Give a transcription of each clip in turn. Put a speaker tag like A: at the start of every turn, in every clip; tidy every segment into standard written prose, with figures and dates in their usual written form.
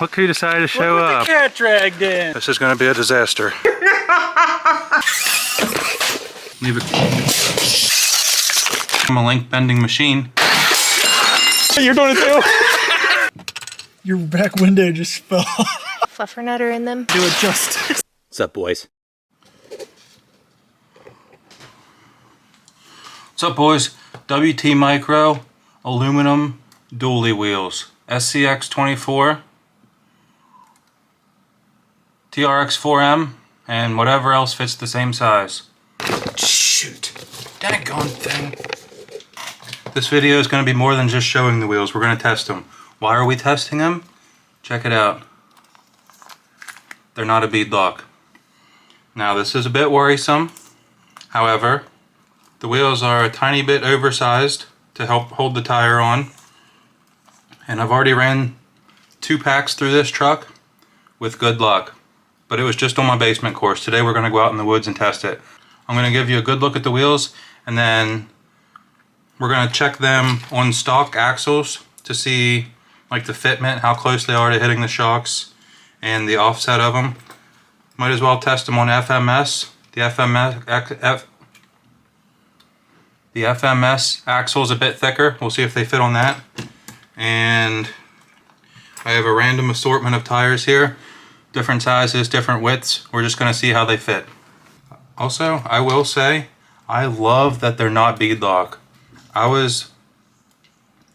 A: Look who decided to show up.
B: The cat dragged in.
A: This is going to be a disaster. Leave it. I'm a link bending machine.
B: You're doing it too. Your back window just fell.
C: Fluffernutter in them.
B: Do it justice.
D: What's up, boys?
A: What's up, boys? WT Micro aluminum dually wheels. Scx24, TRX4M, and whatever else fits the same size. Shoot. Daggone thing. This video is going to be more than just showing the wheels. We're going to test them. Why are we testing them? Check it out. They're not a bead lock. Now this is a bit worrisome. However, the wheels are a tiny bit oversized to help hold the tire on. And I've already ran 2 packs through this truck with good luck. But it was just on my basement course. Today we're going to go out in the woods and test it. I'm going to give you a good look at the wheels, and then we're going to check them on stock axles to see like the fitment, how close they are to hitting the shocks, and the offset of them. Might as well test them on FMS. The FMS axle is a bit thicker. We'll see if they fit on that. And I have a random assortment of tires here. Different sizes, different widths. We're just going to see how they fit. Also, I will say, I love that they're not bead lock. I was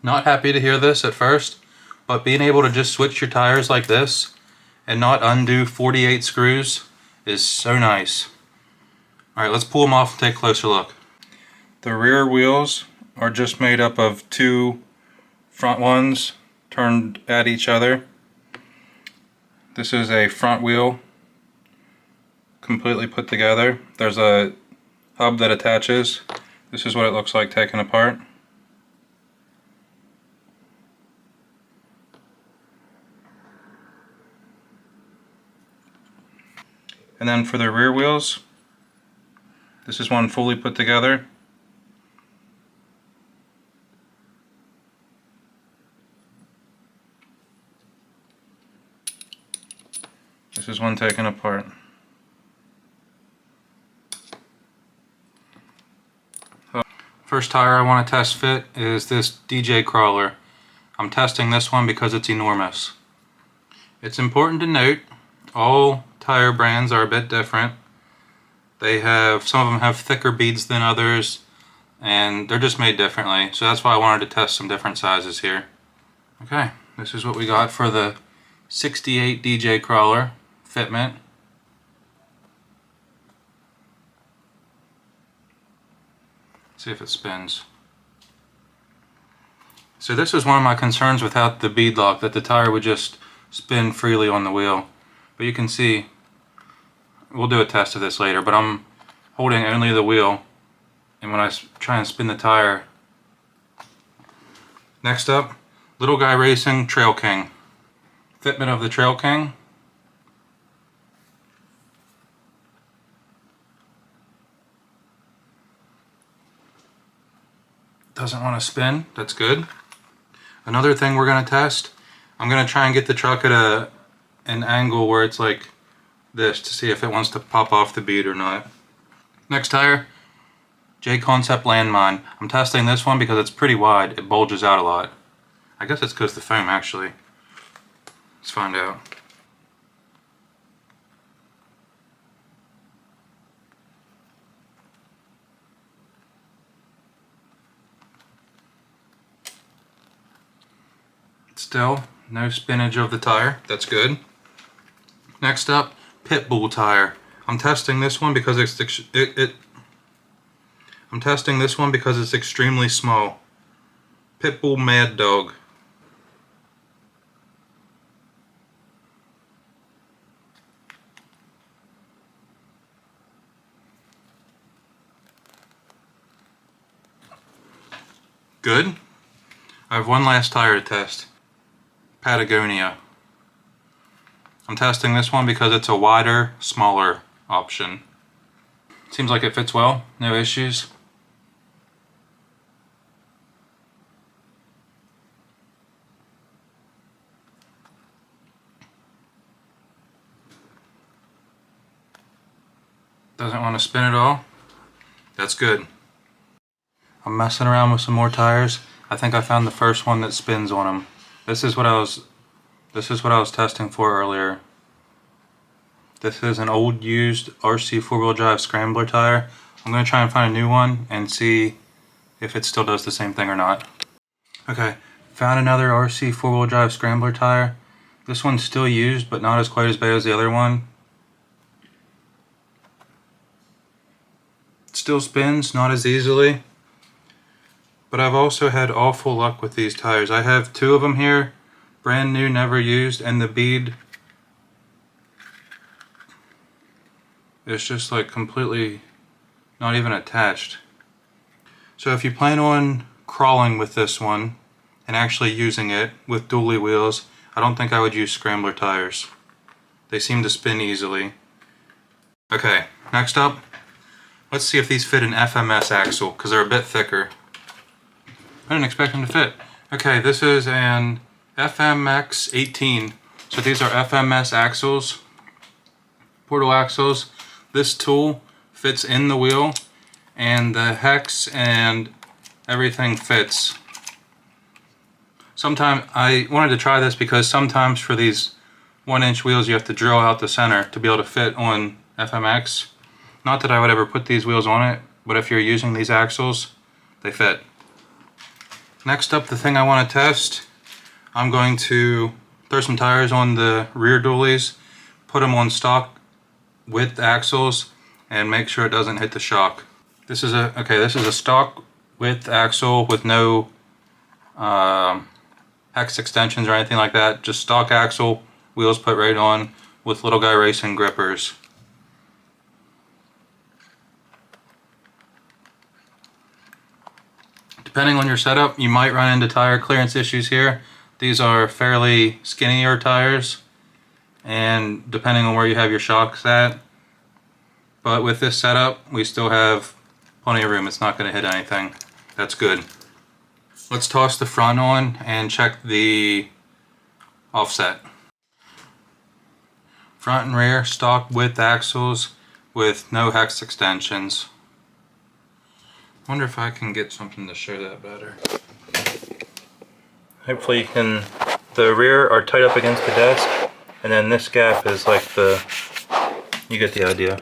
A: not happy to hear this at first, but being able to just switch your tires like this and not undo 48 screws is so nice. Alright, let's pull them off and take a closer look. The rear wheels are just made up of 2 front ones turned at each other. This is a front wheel completely put together. There's a hub that attaches. This is what it looks like taken apart. And then for the rear wheels, this is one fully put together. This is one taken apart. First tire I want to test fit is this DJ crawler. I'm testing this one because it's enormous. It's important to note all tire brands are a bit different. Some of them have thicker beads than others, and they're just made differently. So that's why I wanted to test some different sizes here. Okay, this is what we got for the 68 DJ crawler fitment. See if it spins. So this is one of my concerns without the bead lock, that the tire would just spin freely on the wheel. But you can see, we'll do a test of this later, but I'm holding only the wheel, and when I try and spin the tire. Next up, Little Guy Racing Trail King. Fitment of the Trail King. Doesn't want to spin. That's good. Another thing we're going to test, I'm going to try and get the truck at an angle where it's like this to see if it wants to pop off the bead or not. Next tire, J Concept Landmine. I'm testing this one because it's pretty wide. It bulges out a lot. I guess it's because of the foam, actually. Let's find out. Still, no spinach of the tire. That's good. Next up, Pitbull tire. I'm testing this one because it's extremely small. Pitbull Mad Dog. Good. I have one last tire to test. Patagonia. I'm testing this one because it's a wider, smaller option. Seems like it fits well, no issues. Doesn't want to spin at all. That's good. I'm messing around with some more tires. I think I found the first one that spins on them. This is what I was testing for earlier. This is an old used RC four-wheel drive scrambler tire. I'm going to try and find a new one and see if it still does the same thing or not. Okay, found another RC four-wheel drive scrambler tire. This one's still used, but not as quite as bad as the other one. It still spins, not as easily. But I've also had awful luck with these tires. I have 2 of them here, brand new, never used, and the bead is just like completely not even attached. So if you plan on crawling with this one and actually using it with dually wheels, I don't think I would use scrambler tires. They seem to spin easily. Okay, next up, let's see if these fit an FMS axle, because they're a bit thicker. I didn't expect them to fit. Okay, this is an FMX 18. So these are FMS axles, portal axles. This tool fits in the wheel, and the hex and everything fits. Sometimes I wanted to try this because sometimes for these 1-inch wheels you have to drill out the center to be able to fit on FMX. Not that I would ever put these wheels on it, but if you're using these axles, they fit. Next up, the thing I want to test, I'm going to throw some tires on the rear dualies, put them on stock width axles, and make sure it doesn't hit the shock. This is a stock width axle with no hex extensions or anything like that. Just stock axle, wheels put right on with Little Guy Racing grippers. Depending on your setup, you might run into tire clearance issues here. These are fairly skinnier tires, and depending on where you have your shocks at. But with this setup, we still have plenty of room. It's not going to hit anything. That's good. Let's toss the front on and check the offset. Front and rear stock width axles with no hex extensions. Wonder if I can get something to show that better. Hopefully you can, the rear are tight up against the desk, and then this gap is like you get the idea.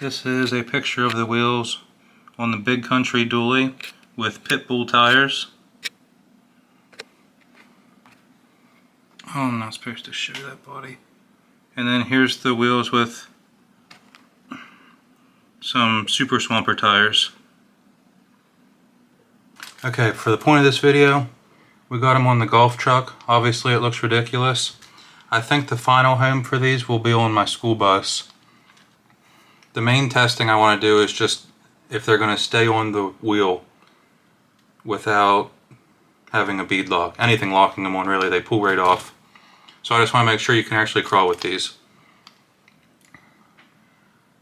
A: This is a picture of the wheels on the Big Country dually with Pitbull tires. Oh, I'm not supposed to show that body. And then here's the wheels with some Super Swamper tires. Okay, for the point of this video, we got them on the golf truck. Obviously it looks ridiculous. I think the final home for these will be on my school bus. The main testing I want to do is just if they're going to stay on the wheel without having a bead lock. Anything locking them on, really, they pull right off. So I just want to make sure you can actually crawl with these.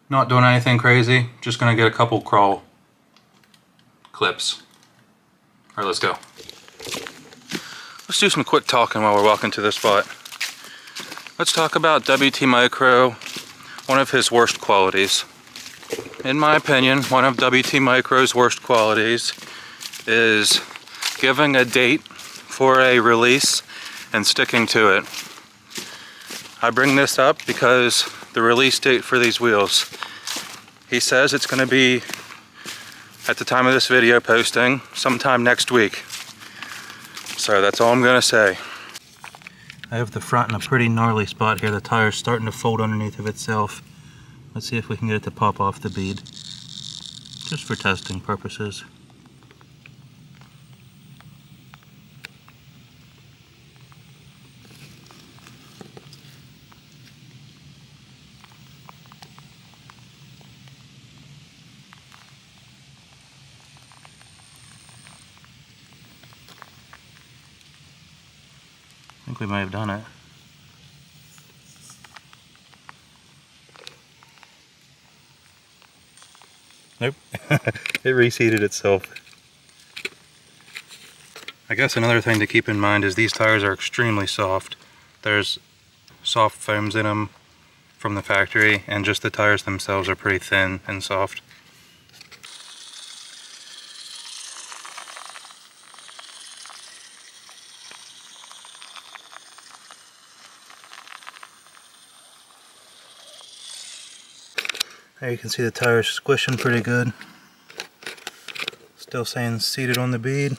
A: Not doing anything crazy, just going to get a couple crawl clips. Alright, let's go. Let's do some quick talking while we're walking to this spot. Let's talk about WT Micro, one of his worst qualities. In my opinion, one of WT Micro's worst qualities is giving a date for a release and sticking to it. I bring this up because the release date for these wheels, he says it's going to be, at the time of this video posting, sometime next week. So that's all I'm going to say. I have the front in a pretty gnarly spot here. The tire's starting to fold underneath of itself. Let's see if we can get it to pop off the bead. Just for testing purposes. I think we might have done it. Nope. It reseated itself. I guess another thing to keep in mind is these tires are extremely soft. There's soft foams in them, from the factory, and just the tires themselves are pretty thin and soft. There you can see the tires squishing pretty good. Still saying seated on the bead.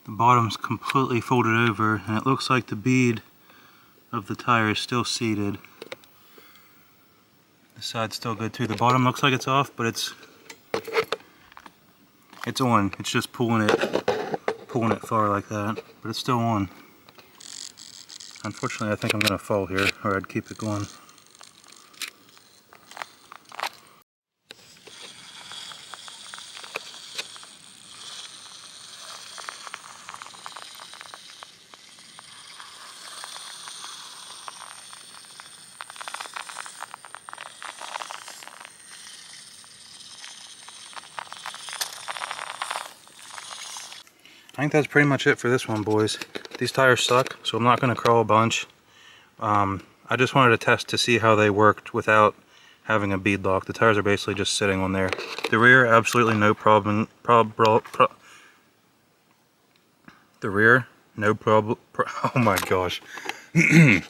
A: The bottom's completely folded over, and it looks like the bead of the tire is still seated. The side's still good too. The bottom looks like it's off, but it's on. It's just pulling it far like that, but it's still on. Unfortunately, I think I'm gonna fall here, or I'd keep it going. I think that's pretty much it for this one, boys. These tires suck, so I'm not going to crawl a bunch. I just wanted to test to see how they worked without having a bead lock. The tires are basically just sitting on there. The rear, absolutely no problem. The rear, no problem. Oh my gosh. The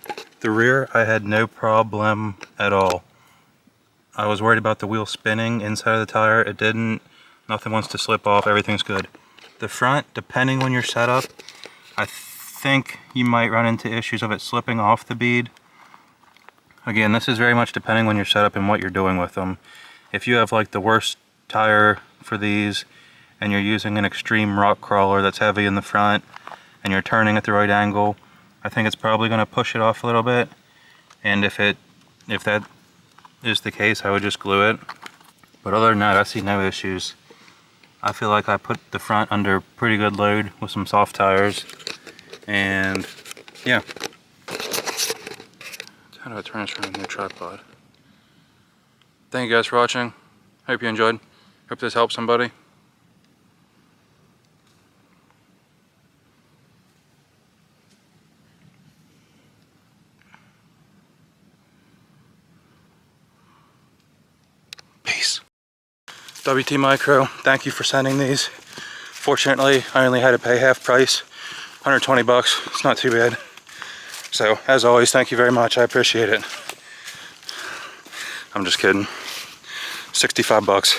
A: rear, I had no problem at all. I was worried about the wheel spinning inside of the tire. It didn't. Nothing wants to slip off. Everything's good. The front, depending on your setup, I think you might run into issues of it slipping off the bead. Again, this is very much depending on your setup and what you're doing with them. If you have like the worst tire for these and you're using an extreme rock crawler that's heavy in the front and you're turning at the right angle, I think it's probably going to push it off a little bit. And if that is the case, I would just glue it. But other than that, I see no issues. I feel like I put the front under pretty good load with some soft tires, and yeah. How do I turn this around in the tripod? Thank you guys for watching. Hope you enjoyed. Hope this helped somebody. Peace. WT Micro, thank you for sending these. Fortunately, I only had to pay half price, 120 bucks. It's not too bad. So, as always, thank you very much. I appreciate it. I'm just kidding. 65 bucks.